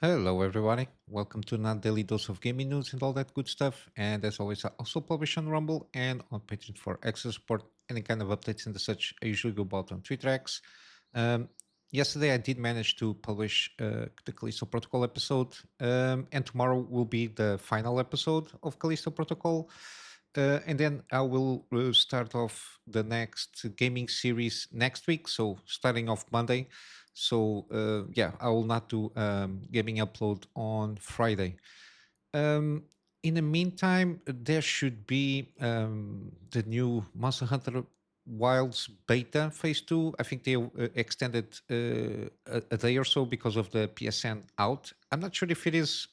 Hello, everybody. Welcome to another daily dose of gaming news and all that good stuff. And as always, I also publish on Rumble and on Patreon for extra support. Any kind of updates and such, I usually go about on Twitter X. Um, Yesterday, I did manage to publish the Callisto Protocol episode, and tomorrow will be the final episode of Callisto Protocol. And then I will start off the next gaming series next week. So starting off Monday. So yeah, I will not do gaming upload on Friday. Um, in the meantime, there should be the new Monster Hunter Wilds beta phase 2. I think they extended a day or so because of the PSN out. I'm not sure if it is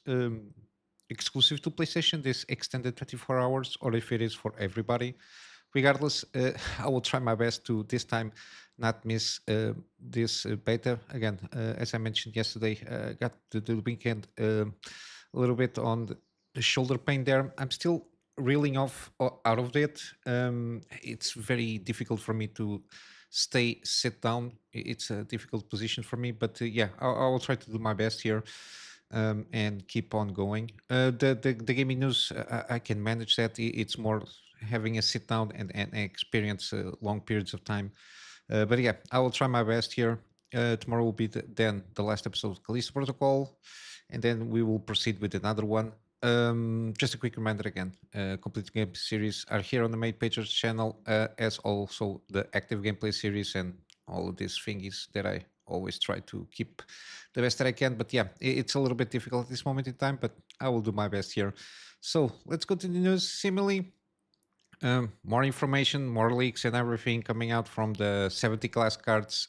exclusive to PlayStation, this extended 24 hours, or if it is for everybody. Regardless, I will try my best to this time not miss this beta. Again, as I mentioned yesterday, got the weekend a little bit on the shoulder pain there. I'm still reeling off out of it. It's very difficult for me to sit down. It's a difficult position for me, but yeah, I will try to do my best here and keep on going. The gaming news, I can manage that. It's more having a sit down and experience long periods of time. But yeah, I will try my best here. Tomorrow will be then the last episode of Callisto Protocol, and then we will proceed with another one. Just a quick reminder again, complete game series are here on the main page of the channel, as also the active gameplay series and all of these thingies that I always try to keep the best that I can. But yeah, it's a little bit difficult at this moment in time, but I will do my best here. So let's go to the news. Similarly, more information, more leaks, and everything coming out from the 70 class cards.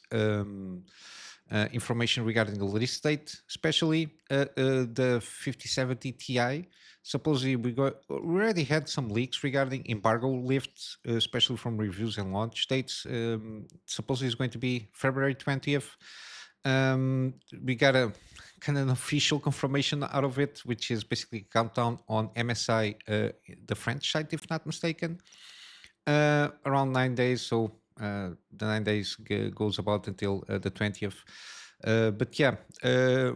Information regarding the release date, especially the 5070 Ti. Supposedly, we already had some leaks regarding embargo lifts, especially from reviews and launch dates. Supposedly, it's going to be February 20th. We got a kind of an official confirmation out of it, which is basically a countdown on MSI, the French site, if not mistaken, around 9 days. So the 9 days goes about until the 20th. But yeah,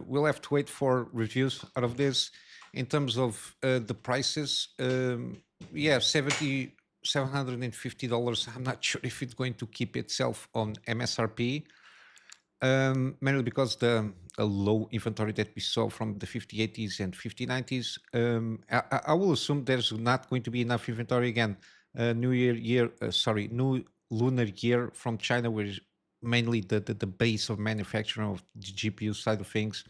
we'll have to wait for reviews out of this. In terms of the prices, yeah, $750. I'm not sure if it's going to keep itself on MSRP, mainly because the low inventory that we saw from the 5080s and 5090s. I will assume there's not going to be enough inventory again. New lunar year from China, where is mainly the base of manufacturing of the GPU side of things.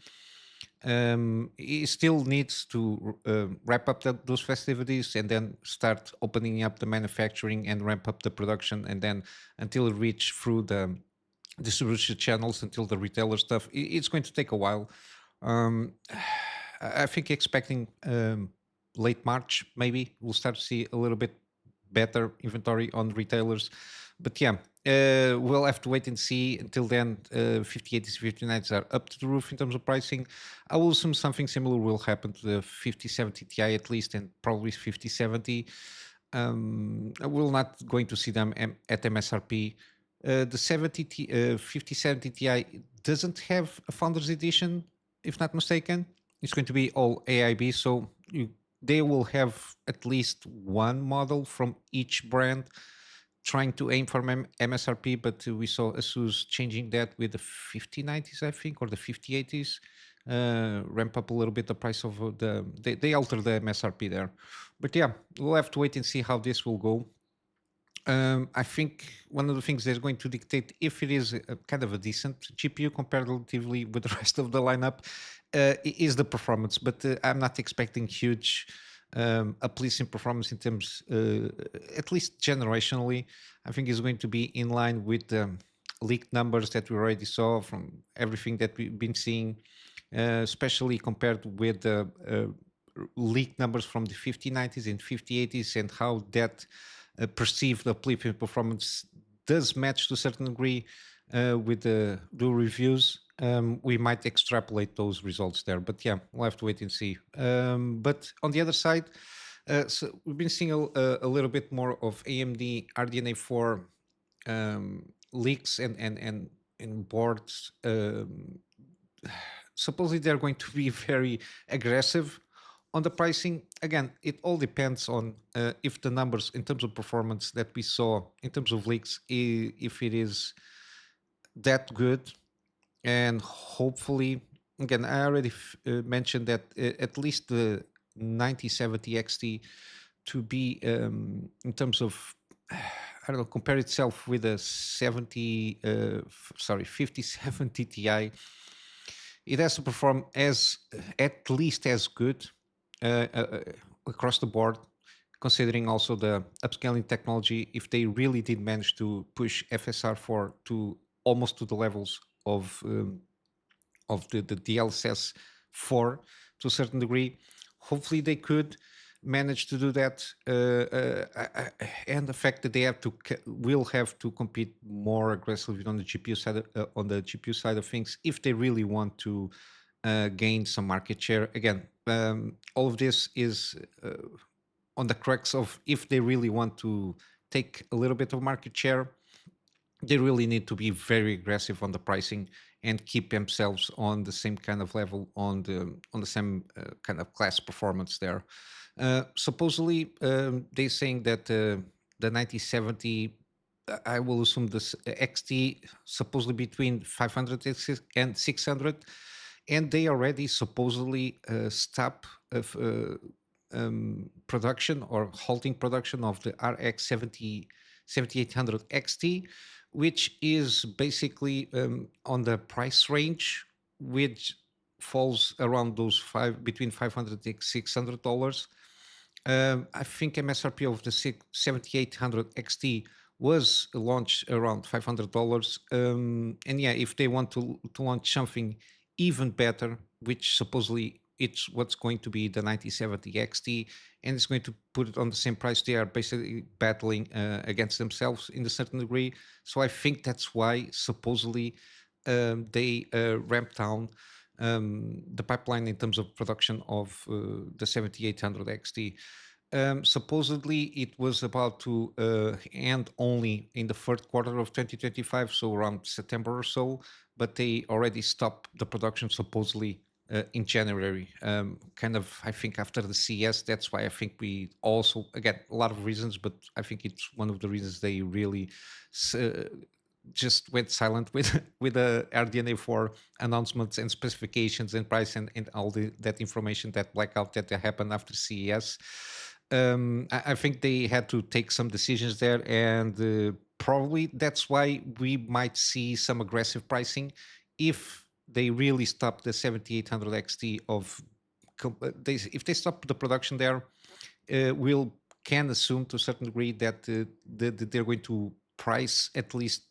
It still needs to wrap up those festivities and then start opening up the manufacturing and ramp up the production, and then until it reach through the distribution channels, until the retailer stuff, it's going to take a while. um, I think expecting late March, maybe we'll start to see a little bit better inventory on retailers. But yeah, we'll have to wait and see. Until then, 5080s, 5090s are up to the roof in terms of pricing. I will assume something similar will happen to the 5070 Ti at least, and probably 5070. We're not going to see them at MSRP. The 5070 Ti doesn't have a Founders Edition, if not mistaken. It's going to be all AIB, so they will have at least one model from each brand trying to aim for MSRP, but we saw ASUS changing that with the 5090s, I think, or the 5080s. Ramp up a little bit the price of they alter the MSRP there. But yeah, we'll have to wait and see how this will go. I think one of the things that's going to dictate if it is a kind of a decent GPU comparatively with the rest of the lineup is the performance. But I'm not expecting huge uplifts in performance in terms, at least generationally. I think it's going to be in line with the leaked numbers that we already saw from everything that we've been seeing, especially compared with the leaked numbers from the 5090s and 5080s, and how that perceived uplift in performance does match to a certain degree with the reviews. We might extrapolate those results there, but yeah, we'll have to wait and see. But on the other side, so we've been seeing a little bit more of AMD RDNA 4 leaks and boards supposedly they're going to be very aggressive on the pricing. Again, it all depends on if the numbers in terms of performance that we saw in terms of leaks, if it is that good. And hopefully, again, I already mentioned that at least the 9070 XT to be in terms of I don't know, compare itself with a 5070 Ti. It has to perform as at least as good uh, uh, across the board, considering also the upscaling technology. If they really did manage to push FSR4 to almost to the levels of the DLSS 4 to a certain degree. Hopefully, they could manage to do that, and the fact that they have to will have to compete more aggressively on the GPU side of things if they really want to gain some market share. Again, all of this is on the crux of if they really want to take a little bit of market share, they really need to be very aggressive on the pricing and keep themselves on the same kind of level on the same kind of class performance there. Supposedly, they're saying that the 9070, I will assume this XT supposedly between 500 and 600, and they already supposedly stop production or halting production of the RX 7800 XT, which is basically on the price range, which falls around those between 500 and $600. I think MSRP of the 7800 XT was launched around $500. And yeah, if they want to launch something even better, which supposedly it's what's going to be the 9070 XT, and it's going to put it on the same price, they are basically battling against themselves in a certain degree. So I think that's why supposedly they ramped down the pipeline in terms of production of the 7800 XT. Supposedly, it was about to end only in the third quarter of 2025, so around September or so, but they already stopped the production supposedly in January. Kind of, I think, after the CES. That's why I think we also, again, a lot of reasons, but I think it's one of the reasons they really just went silent with with the RDNA 4 announcements and specifications and price and all that information, that blackout that happened after CES. I think they had to take some decisions there, and probably that's why we might see some aggressive pricing if they really stop the 7800 XT of if they stop the production there, we'll can assume to a certain degree that they're going to price at least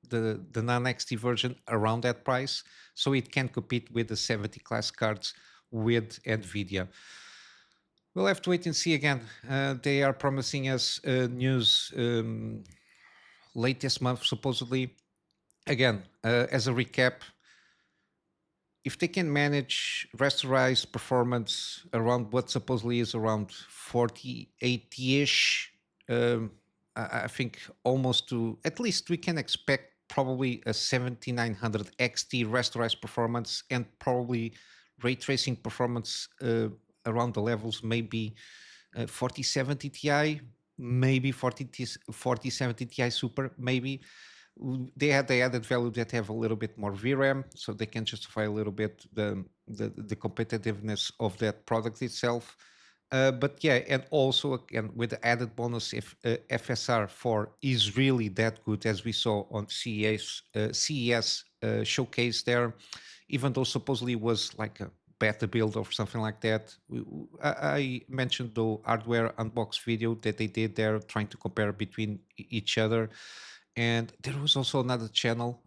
the non-XT version around that price, so it can compete with the 70 class cards with NVIDIA. We'll have to wait and see again. They are promising us news late this month, supposedly. Again, as a recap, if they can manage rasterized performance around what supposedly is around 4080-ish, I think almost to at least we can expect probably a 7900 XT rasterized performance and probably ray tracing performance around the levels, maybe 4070 Ti, maybe 4070 Ti Super, maybe. They had the added value that have a little bit more VRAM, so they can justify a little bit the competitiveness of that product itself. But yeah, and also again with the added bonus, if FSR4 is really that good as we saw on CES showcase there, even though supposedly was like a beta build or something like that. I mentioned the hardware unbox video that they did there, trying to compare between each other. And there was also another channel,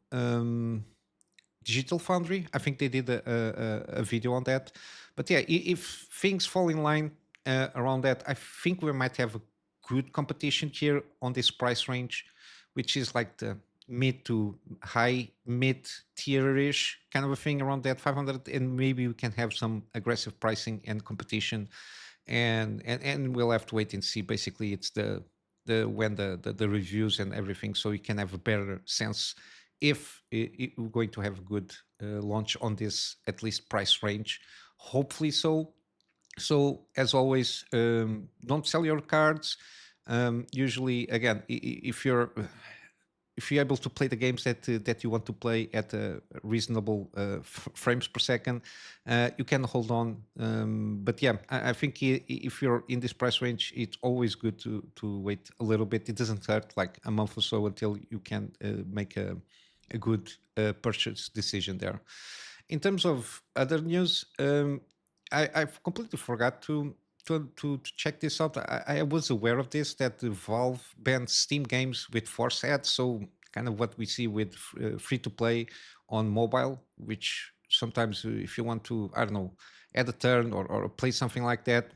Digital Foundry. I think they did a video on that. But yeah, if things fall in line around that, I think we might have a good competition here on this price range, which is like the mid to high mid tier-ish kind of a thing around that 500, and maybe we can have some aggressive pricing and competition, and we'll have to wait and see. Basically, it's the when the reviews and everything, so you can have a better sense if we're going to have a good launch on this at least price range. Hopefully so. So as always, don't sell your cards. Usually, again, if you're able to play the games that you want to play at a reasonable frames per second, you can hold on. But yeah, I think if you're in this price range, it's always good to wait a little bit. It doesn't hurt, like a month or so until you can make a good purchase decision there. In terms of other news, I've completely forgot to check this out. I was aware of this, that the Valve banned Steam games with force ads, so kind of what we see with free to play on mobile, which sometimes if you want to, I don't know, add a turn or play something like that,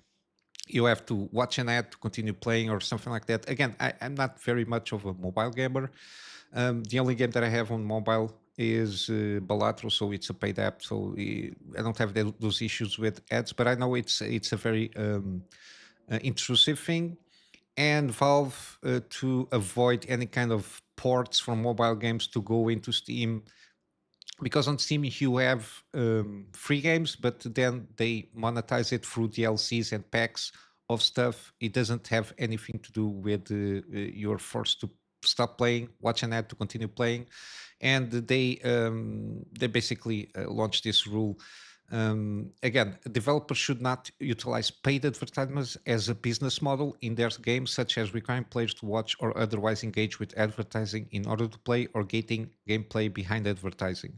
you have to watch an ad to continue playing or something like that. Again, I'm not very much of a mobile gamer. The only game that I have on mobile is Balatro, so it's a paid app. So I don't have those issues with ads, but I know it's a very intrusive thing. And Valve, to avoid any kind of ports from mobile games to go into Steam, because on Steam you have free games, but then they monetize it through DLCs and packs of stuff. It doesn't have anything to do with you're forced to stop playing, watch an ad to continue playing, and they basically launched this rule. Again, developers should not utilize paid advertisements as a business model in their games, such as requiring players to watch or otherwise engage with advertising in order to play, or gating gameplay behind advertising.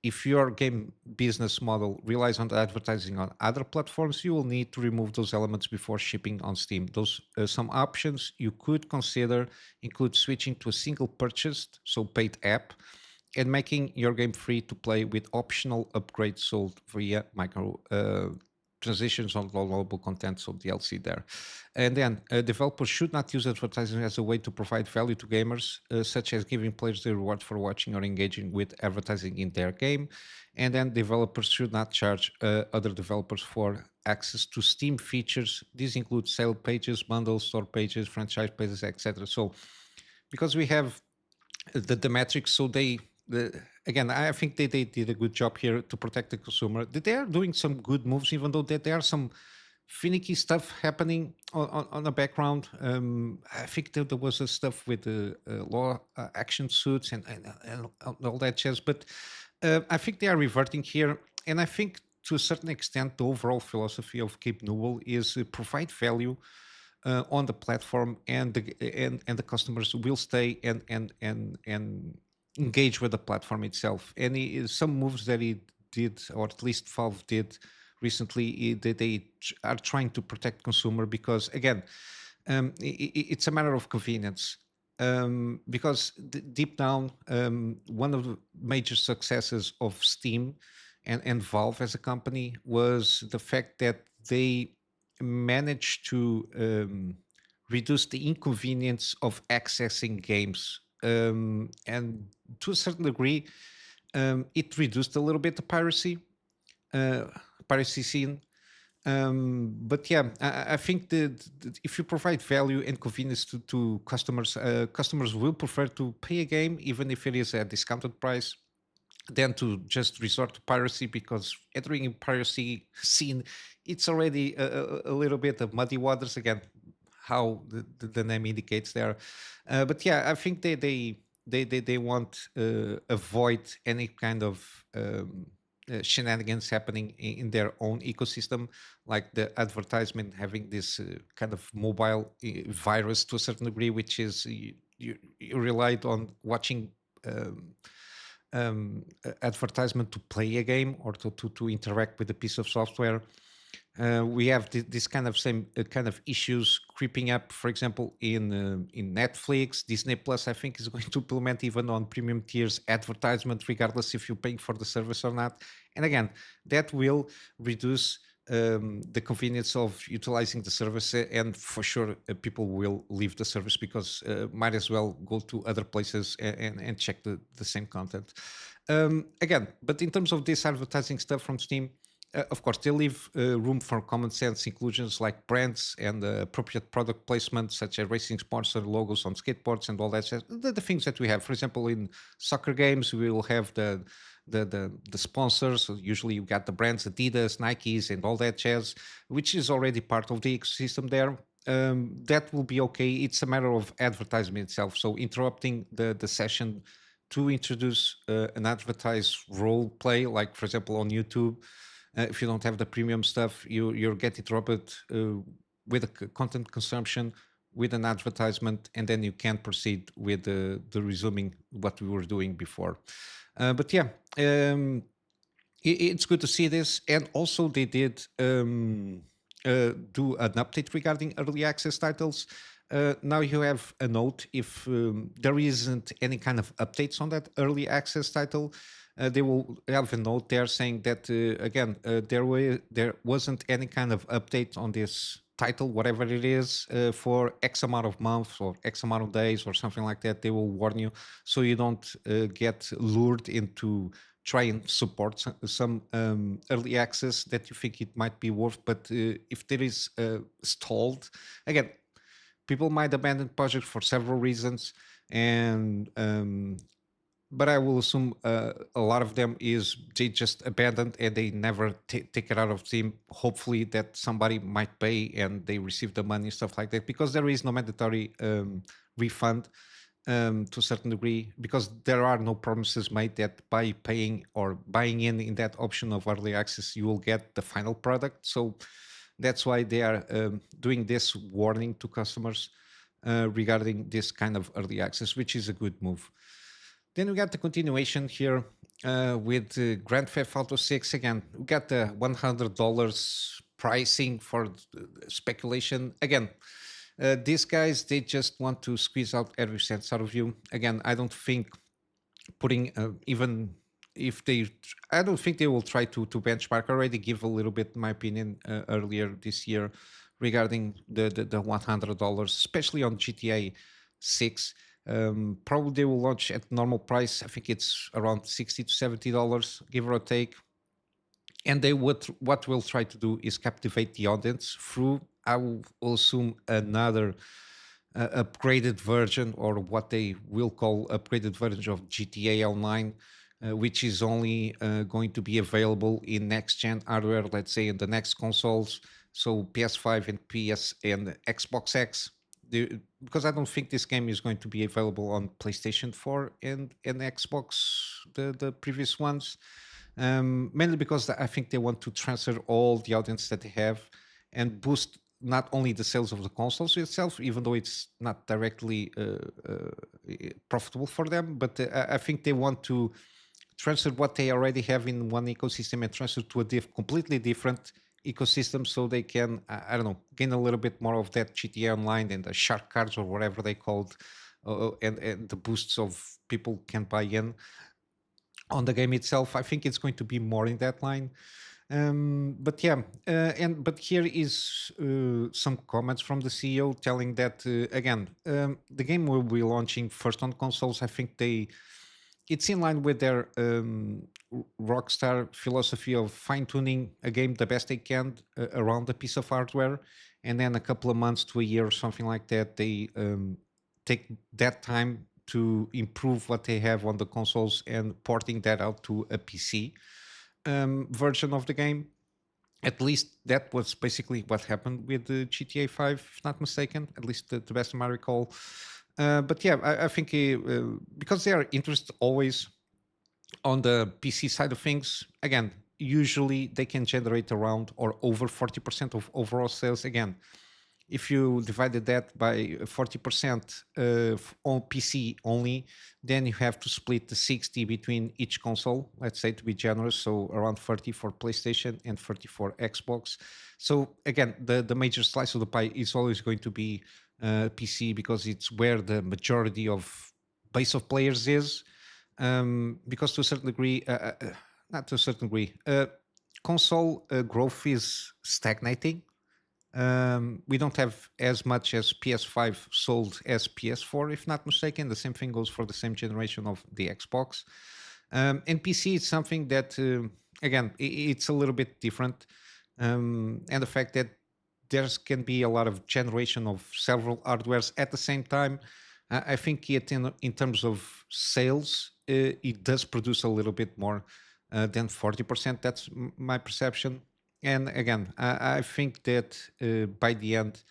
If your game business model relies on advertising on other platforms, you will need to remove those elements before shipping on Steam. Those some options you could consider include switching to a single purchased, so paid app, and making your game free to play with optional upgrades sold via micro transitions on downloadable content, so DLC there. And then developers should not use advertising as a way to provide value to gamers, such as giving players the reward for watching or engaging with advertising in their game. And then developers should not charge other developers for access to Steam features. These include sale pages, bundles, store pages, franchise pages, etc. So because we have the metrics, so again, I think they did a good job here to protect the consumer. They are doing some good moves, even though there are some finicky stuff happening on the background. I think there was a stuff with the law action suits and all that jazz, but I think they are reverting here, and I think to a certain extent the overall philosophy of Cape Newell is provide value on the platform, and the customers will stay and engage with the platform itself. And some moves that he did, or at least Valve did recently, they are trying to protect consumer, because again, it's a matter of convenience. Because deep down, one of the major successes of Steam and Valve as a company was the fact that they managed to reduce the inconvenience of accessing games. And to a certain degree, it reduced a little bit the uh, piracy scene. But yeah, I think that if you provide value and convenience to customers, customers will prefer to pay a game, even if it is a discounted price, than to just resort to piracy, because entering in piracy scene, it's already a little bit of muddy waters again, how the name indicates there. But yeah, I think they want avoid any kind of shenanigans happening in their own ecosystem, like the advertisement having this kind of mobile virus to a certain degree, which is you relied on watching advertisement to play a game, or to interact with a piece of software. We have this kind of same kind of issues creeping up, for example, in Netflix. Disney Plus, I think, is going to implement, even on premium tiers, advertisement regardless if you're paying for the service or not. And again, that will reduce the convenience of utilizing the service, and for sure people will leave the service, because might as well go to other places and check the same content again. But in terms of this advertising stuff from Steam, Of course, they leave room for common sense inclusions like brands and appropriate product placement, such as racing sponsor logos on skateboards and all that. The things that we have, for example, in soccer games, we will have the sponsors. So usually, you got the brands Adidas, Nikes, and all that jazz, which is already part of the ecosystem there. That will be okay. It's a matter of advertisement itself. So interrupting the session to introduce an advertised role play, like for example on YouTube. If you don't have the premium stuff, you get interrupted with a content consumption with an advertisement, and then you can proceed with the resuming what we were doing before. But yeah, it's good to see this. And also, they did do an update regarding early access titles. Now you have a note if there isn't any kind of updates on that early access title. They will have a note there saying that again there wasn't any kind of update on this title, whatever it is, for X amount of months or X amount of days or something like that. They will warn you so you don't get lured into try and support some early access that you think it might be worth. But if there is stalled, again, people might abandon projects for several reasons, and but I will assume a lot of them is they just abandoned and they never take it out of Steam. Hopefully that somebody might pay and they receive the money, stuff like that, because there is no mandatory refund to a certain degree, because there are no promises made that by paying or buying in that option of early access you will get the final product. So that's why they are doing this warning to customers regarding this kind of early access, which is a good move. Then we got the continuation here with Grand Theft Auto 6. Again, we got the $100 pricing for speculation. Again, these guys, they just want to squeeze out every cent out of you. Again, I don't think putting even if they, I don't think they will try to benchmark. I already give a little bit my opinion earlier this year regarding the $100, especially on GTA 6. Probably they will launch at normal price. I think it's around $60 to $70, give or take. And they would what we'll try to do is captivate the audience through, I will assume, another upgraded version, or what they will call upgraded version of GTA Online, which is only going to be available in next gen hardware, let's say in the next consoles, so PS5 and PS and Xbox X. Because I don't think this game is going to be available on PlayStation 4 and Xbox, the previous ones. Mainly because I think they want to transfer all the audience that they have and boost not only the sales of the consoles itself, even though it's not directly profitable for them, but I think they want to transfer what they already have in one ecosystem and transfer to a completely different ecosystem, so they can, I don't know, gain a little bit more of that GTA Online and the shark cards or whatever they called, and the boosts of people can buy in on the game itself. I think it's going to be more in that line. But yeah, but here is some comments from the CEO telling that again, the game will be launching first on consoles. I think it's in line with their Rockstar philosophy of fine tuning a game the best they can around a piece of hardware, and then a couple of months to a year or something like that, they take that time to improve what they have on the consoles and porting that out to a PC version of the game. At least that was basically what happened with the GTA 5, if not mistaken, at least the best of my recall. But yeah, I think because they are interested always on the PC side of things, again, usually they can generate around or over 40% of overall sales. Again, if you divided that by 40% on PC only, then you have to split the 60 between each console, let's say, to be generous. So around 30 for PlayStation and 30 for Xbox. So again, the major slice of the pie is always going to be PC, because it's where the majority of base of players is. Because to a certain degree, not to a certain degree, console growth is stagnating. We don't have as much as PS5 sold as PS4, if not mistaken. The same thing goes for the same generation of the Xbox. And PC is something that again, it's a little bit different, and the fact that there's can be a lot of generation of several hardwares at the same time. I think it in terms of sales, it does produce a little bit more than 40%. That's my perception. And again, I think that by the end,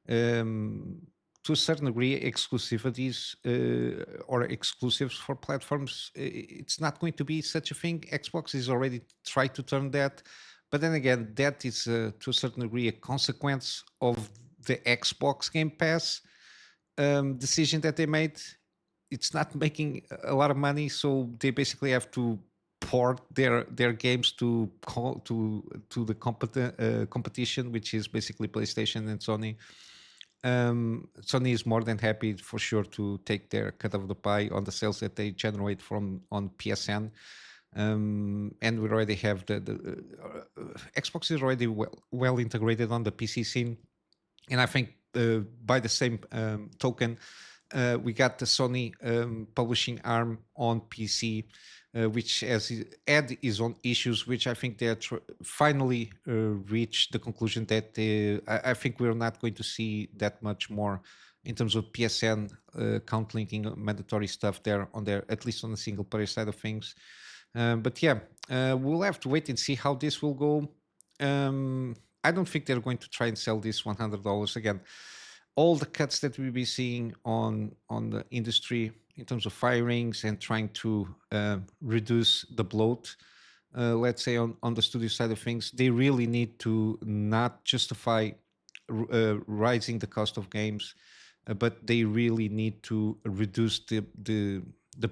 um, to a certain degree, exclusivities or exclusives for platforms, it's not going to be such a thing. Xbox is already tried to turn that, but then again, that is to a certain degree a consequence of the Xbox Game Pass decision that they made. It's not making a lot of money, so they basically have to port their games to to the competition, which is basically PlayStation and Sony. Sony is more than happy for sure to take their cut of the pie on the sales that they generate from on PSN. And we already have Xbox is already well integrated on the PC scene, and I think by the same token, we got the Sony publishing arm on PC, which had its own issues, which I think they are finally reached the conclusion that I think we're not going to see that much more in terms of PSN count linking mandatory stuff there on there, at least on the single player side of things. But yeah, we'll have to wait and see how this will go. I don't think they're going to try and sell this $100 again. All the cuts that we'll be seeing on the industry in terms of firings and trying to reduce the bloat, let's say on the studio side of things, they really need to not justify rising the cost of games, but they really need to reduce the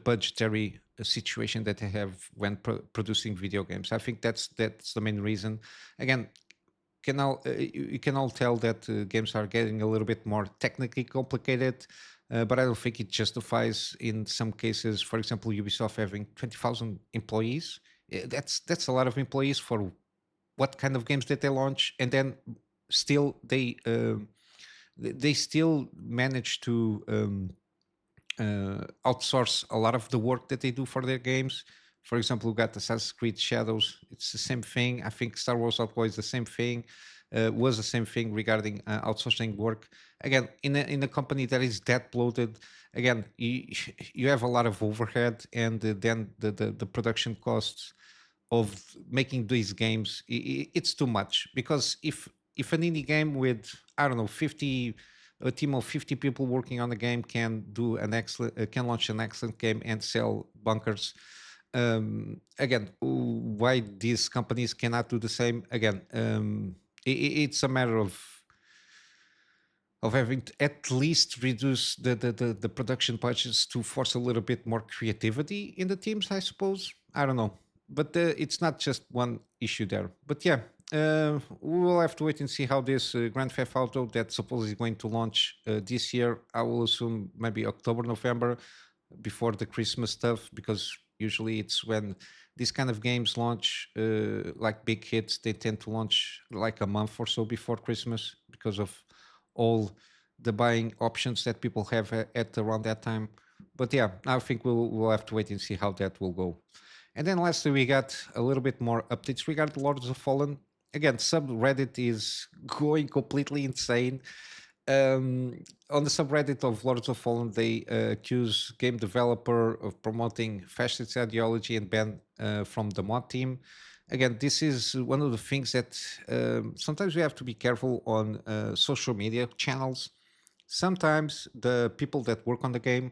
budgetary situation that they have when producing video games. I think that's the main reason. Again, you can all tell that games are getting a little bit more technically complicated, but I don't think it justifies in some cases. For example, Ubisoft having 20,000 employees. That's a lot of employees for what kind of games that they launch, and then still they still manage to outsource a lot of the work that they do for their games. For example, we got Assassin's Creed Shadows. It's the same thing. I think Star Wars Outlaw is the same thing. Was the same thing regarding outsourcing work. Again, in a company that is that bloated, again, you have a lot of overhead, and then the production costs of making these games, it's too much. Because if an indie game with, I don't know, 50 a team of 50 people working on the game can do an excellent can launch an excellent game and sell bunkers, again, why these companies cannot do the same? Again, it's a matter of having to at least reduce the production budgets to force a little bit more creativity in the teams, I suppose. I don't know, but it's not just one issue there. But yeah, we'll have to wait and see how this Grand Theft Auto that supposedly is going to launch this year. I will assume maybe October, November, before the Christmas stuff, because usually it's when these kind of games launch, like big hits. They tend to launch like a month or so before Christmas because of all the buying options that people have at around that time. But yeah, I think we'll have to wait and see how that will go. And then lastly, we got a little bit more updates regarding Lords of Fallen. Again, subreddit is going completely insane. On the subreddit of Lords of Fallen, they accuse game developer of promoting fascist ideology and ban from the mod team. Again, this is one of the things that sometimes we have to be careful on social media channels. Sometimes the people that work on the game,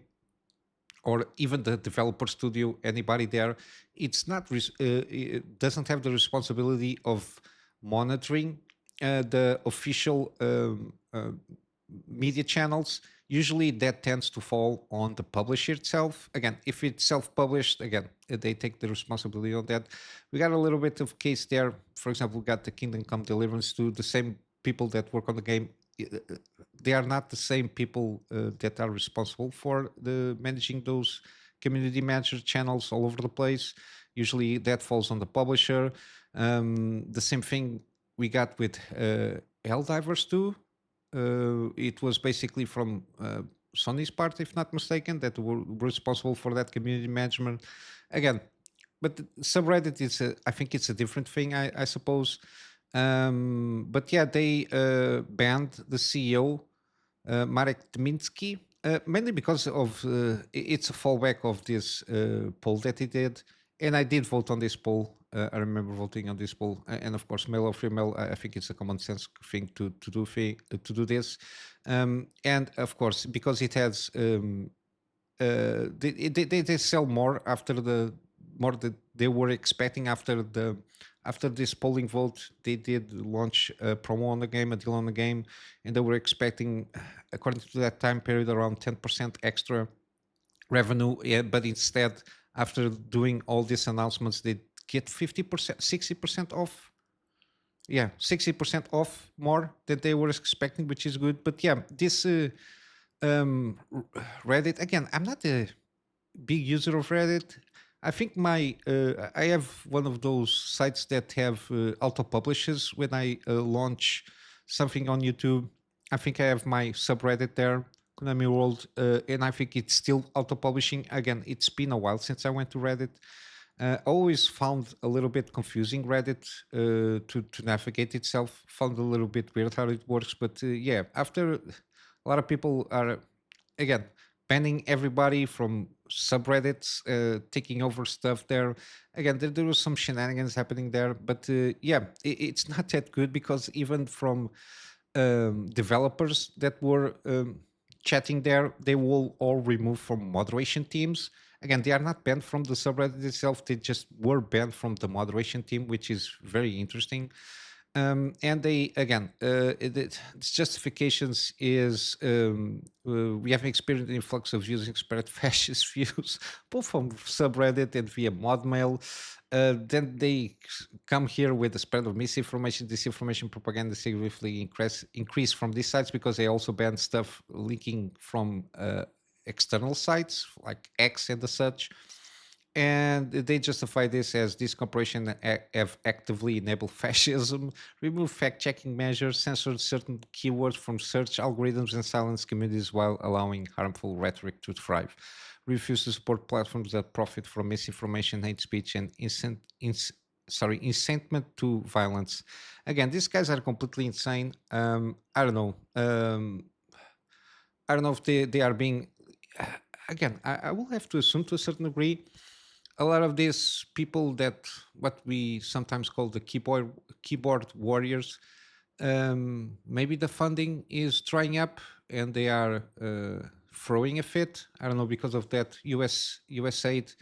or even the developer studio, anybody there, it doesn't have the responsibility of monitoring the official media channels. Usually that tends to fall on the publisher itself. Again, if it's self-published, again, they take the responsibility on that. We got a little bit of case there. For example, we got the Kingdom Come Deliverance to the same people that work on the game. They are not the same people that are responsible for the managing those community manager channels all over the place. Usually that falls on the publisher. The same thing we got with Helldivers 2. It was basically from Sony's part, if not mistaken, that were responsible for that community management. Again, but subreddit is I think it's a different thing, I suppose. But yeah, they banned the CEO, Marek Dminsky, mainly because of it's a fallback of this poll that he did, and I did vote on this poll. I remember voting on this poll, and of course, male or female. I think it's a common sense thing to do this, and of course, because it has they sell more after the more that they were expecting after this polling vote. They did launch a promo on the game, a deal on the game, and they were expecting, according to that time period, around 10% extra revenue. Yeah, but instead, after doing all these announcements, they get 50%, 60% off. Yeah, 60% off more than they were expecting, which is good. But yeah, this um, Reddit again. I'm not a big user of Reddit. I think I have one of those sites that have auto publishes when I launch something on YouTube. I think I have my subreddit there, Kunami World, and I think it's still auto publishing. Again, it's been a while since I went to Reddit. Always found a little bit confusing Reddit to navigate itself. Found a little bit weird how it works, but yeah, after a lot of people are again banning everybody from subreddits, taking over stuff there. Again, there was some shenanigans happening there, but yeah, it's not that good because even from developers that were chatting there, they will all remove from moderation teams. Again, they are not banned from the subreddit itself; they just were banned from the moderation team, which is very interesting. And they again, its justifications is we have experienced an influx of using spread fascist views, both from subreddit and via mod mail. Then they come here with the spread of misinformation, disinformation, propaganda significantly increase from these sites because they also ban stuff leaking from external sites like X and the such. And they justify this as this corporation have actively enabled fascism, removed fact-checking measures, censored certain keywords from search algorithms, and silenced communities while allowing harmful rhetoric to thrive. Refuse to support platforms that profit from misinformation, hate speech, and incitement to violence. Again, these guys are completely insane. I don't know. I don't know if they are being. Again, I will have to assume to a certain degree a lot of these people that what we sometimes call the keyboard warriors, maybe the funding is drying up and they are throwing a fit. I don't know, because of that USAID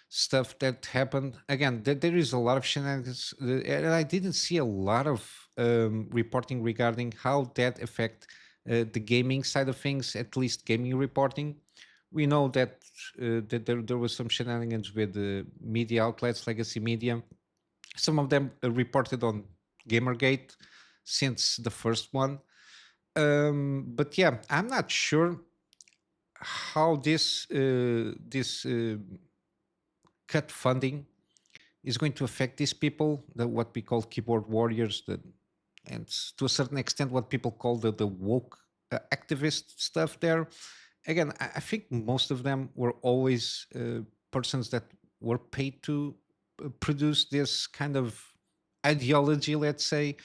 stuff that happened. Again, there is a lot of shenanigans, and I didn't see a lot of reporting regarding how that affect the gaming side of things, at least gaming reporting. We know that there was some shenanigans with the media outlets, legacy media. Some of them reported on Gamergate since the first one. But yeah, I'm not sure how this cut funding is going to affect these people, what we call keyboard warriors, and to a certain extent what people call the woke activist stuff there. Again, I think most of them were always persons that were paid to produce this kind of ideology, let's say,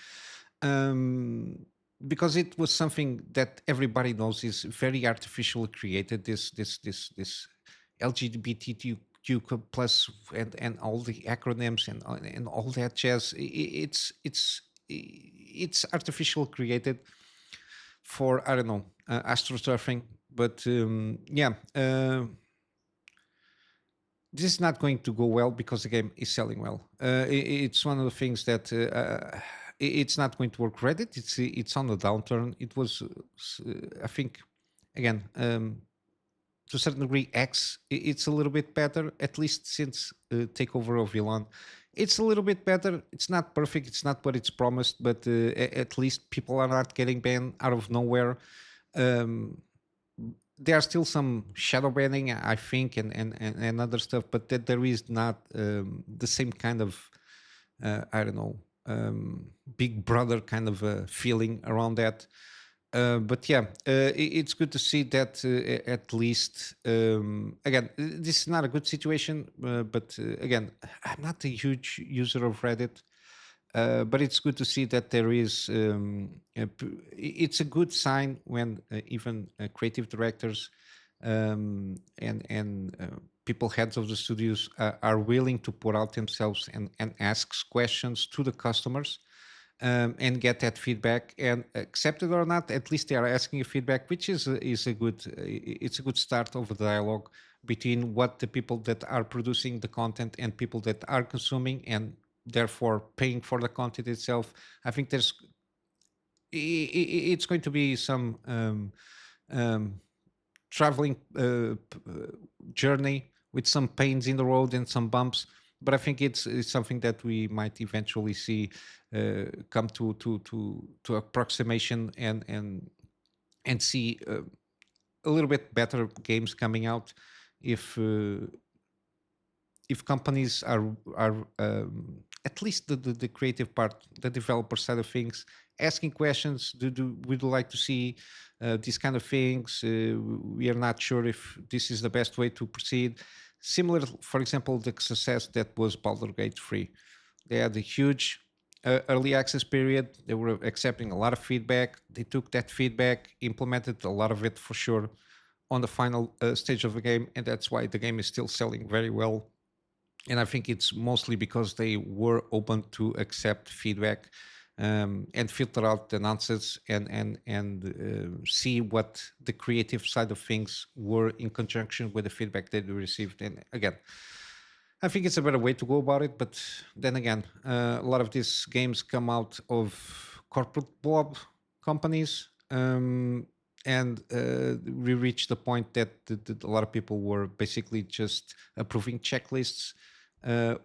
um, because it was something that everybody knows is very artificially created. This LGBTQ plus and all the acronyms and all that jazz. It's artificial created for, I don't know, astroturfing. But yeah, this is not going to go well because the game is selling well. It's one of the things that it's not going to work. Reddit, it's on the downturn. It was, I think, again, to a certain degree, X. It's a little bit better, at least since takeover of Elon. It's a little bit better. It's not perfect. It's not what it's promised, but at least people are not getting banned out of nowhere. Um, there are still some shadow banning, I think, and other stuff, but that there is not the same kind of I don't know, big brother kind of feeling around that. But yeah, it's good to see that at least again, this is not a good situation. But again, I'm not a huge user of Reddit, but it's good to see that there is. It's a good sign when even creative directors and people heads of the studios are willing to put out themselves and asks questions to the customers and get that feedback and accept it or not. At least they are asking a feedback, which is a good it's a good start of a dialogue between what the people that are producing the content and people that are consuming and therefore paying for the content itself. I think it's going to be some um, traveling journey with some pains in the road and some bumps. But I think it's something that we might eventually see come to approximation and see a little bit better games coming out if companies are at least the creative part, the developer side of things, asking questions. Would you like to see these kind of things? We are not sure if this is the best way to proceed. Similar, for example, the success that was Baldur's Gate 3. They had a huge early access period. They were accepting a lot of feedback. They took that feedback, implemented a lot of it for sure on the final stage of the game, and that's why the game is still selling very well. And I think it's mostly because they were open to accept feedback and filter out the nonsense and see what the creative side of things were in conjunction with the feedback that they received. And again, I think it's a better way to go about it. But then again, a lot of these games come out of corporate blob companies. And we reached the point that a lot of people were basically just approving checklists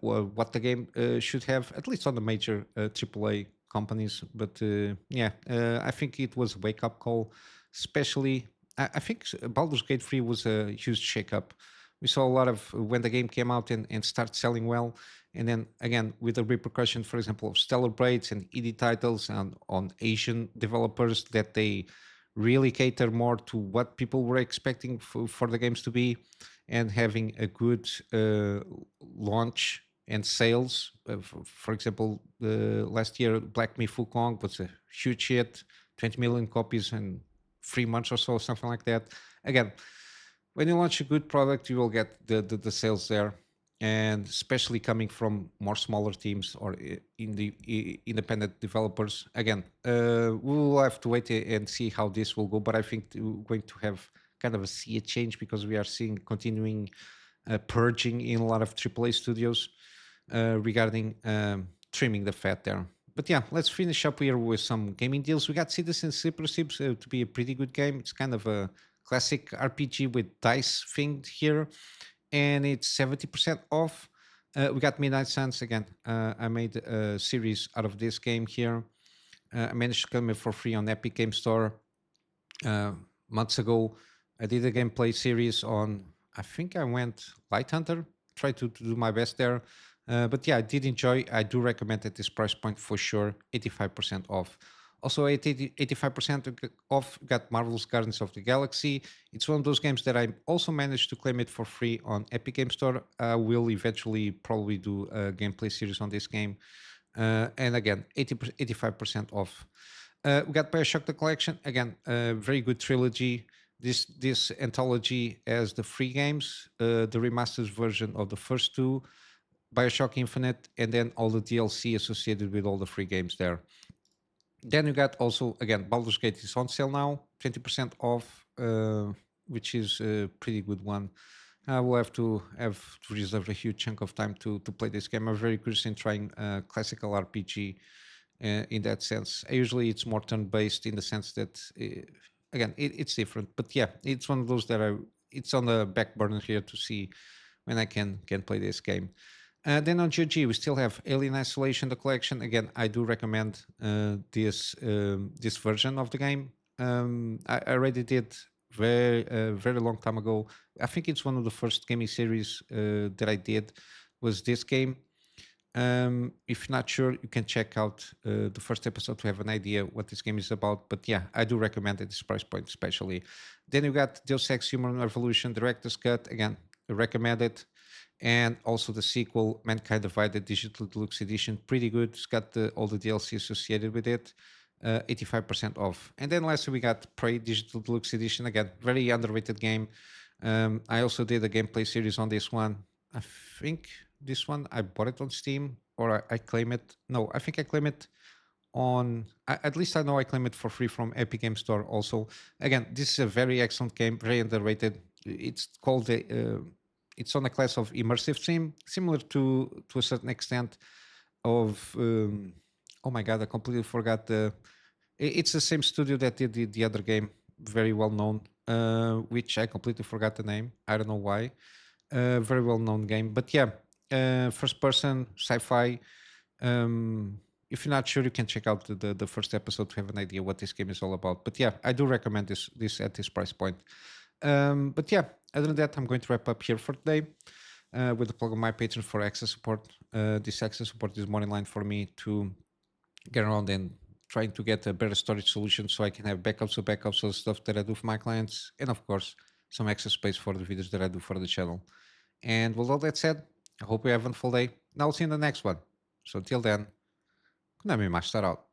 what the game should have, at least on the major AAA companies. But yeah, I think it was a wake up call, especially. I think Baldur's Gate 3 was a huge shakeup. We saw a lot of when the game came out and started selling well. And then again, with the repercussion, for example, of stellar braids and indie titles and on Asian developers, that they really cater more to what people were expecting for the games to be, and having a good launch and sales. For example, last year, Black Myth Wukong was a huge hit, 20 million copies in 3 months or so, something like that. Again, when you launch a good product, you will get the sales there, and especially coming from more smaller teams or independent developers. Again, we will have to wait and see how this will go, but I think we're going to have kind of a sea change because we are seeing continuing purging in a lot of AAA studios regarding trimming the fat there. But yeah, let's finish up here with some gaming deals. We got Citizen Sleeper seems to be a pretty good game. It's kind of a classic RPG with dice themed here, and it's 70% off. We got Midnight Suns again. I made a series out of this game here. I managed to come in for free on Epic Game Store uh, months ago. I did a gameplay series on, I think I went Light Hunter, tried to do my best there. But yeah, I did enjoy. I do recommend at this price point for sure, 85% off. Also, 85% off got Marvel's Guardians of the Galaxy. It's one of those games that I also managed to claim it for free on Epic Game Store. I will eventually probably do a gameplay series on this game. And again, 85% off. We got Bioshock the Collection. Again, a very good trilogy. This anthology has the free games, the remastered version of the first two, Bioshock Infinite, and then all the DLC associated with all the free games there. Then you got also, again, Baldur's Gate is on sale now, 20% off, which is a pretty good one. I will have to reserve a huge chunk of time to play this game. I'm very curious in trying classical RPG in that sense. Usually it's more turn-based in the sense that, again, it's different. But yeah, it's one of those that it's on the back burner here to see when I can play this game. Then on GOG, we still have Alien Isolation, the collection. Again, I do recommend this version of the game. I already did very long time ago. I think it's one of the first gaming series that I did was this game. If not sure, you can check out the first episode to have an idea what this game is about. But yeah, I do recommend it, this price point especially. Then you got Deus Ex Human Revolution Director's Cut. Again, I recommend it. And also the sequel, Mankind Divided Digital Deluxe Edition. Pretty good. It's got all the DLC associated with it. 85% off. And then lastly, we got Prey Digital Deluxe Edition. Again, very underrated game. I also did a gameplay series on this one. I think this one I bought it on Steam or I claim it. No, I think I claim it on. At least I know I claim it for free from Epic Game Store. Also, again, this is a very excellent game, very underrated. It's called the. It's on a class of immersive sim, similar to a certain extent of. Oh my god, I completely forgot the. It's the same studio that did the other game, very well known, which I completely forgot the name. I don't know why. Very well known game, but yeah, first person sci-fi. If you're not sure, you can check out the first episode to have an idea what this game is all about. But yeah, I do recommend this at this price point. But yeah, other than that, I'm going to wrap up here for today with a plug on my Patreon for access support. This access support is more in line for me to get around and trying to get a better storage solution so I can have backups of stuff that I do for my clients, and of course, some extra space for the videos that I do for the channel. And with all that said, I hope you have a wonderful day, and I'll see you in the next one. So until then, Kunami Master out.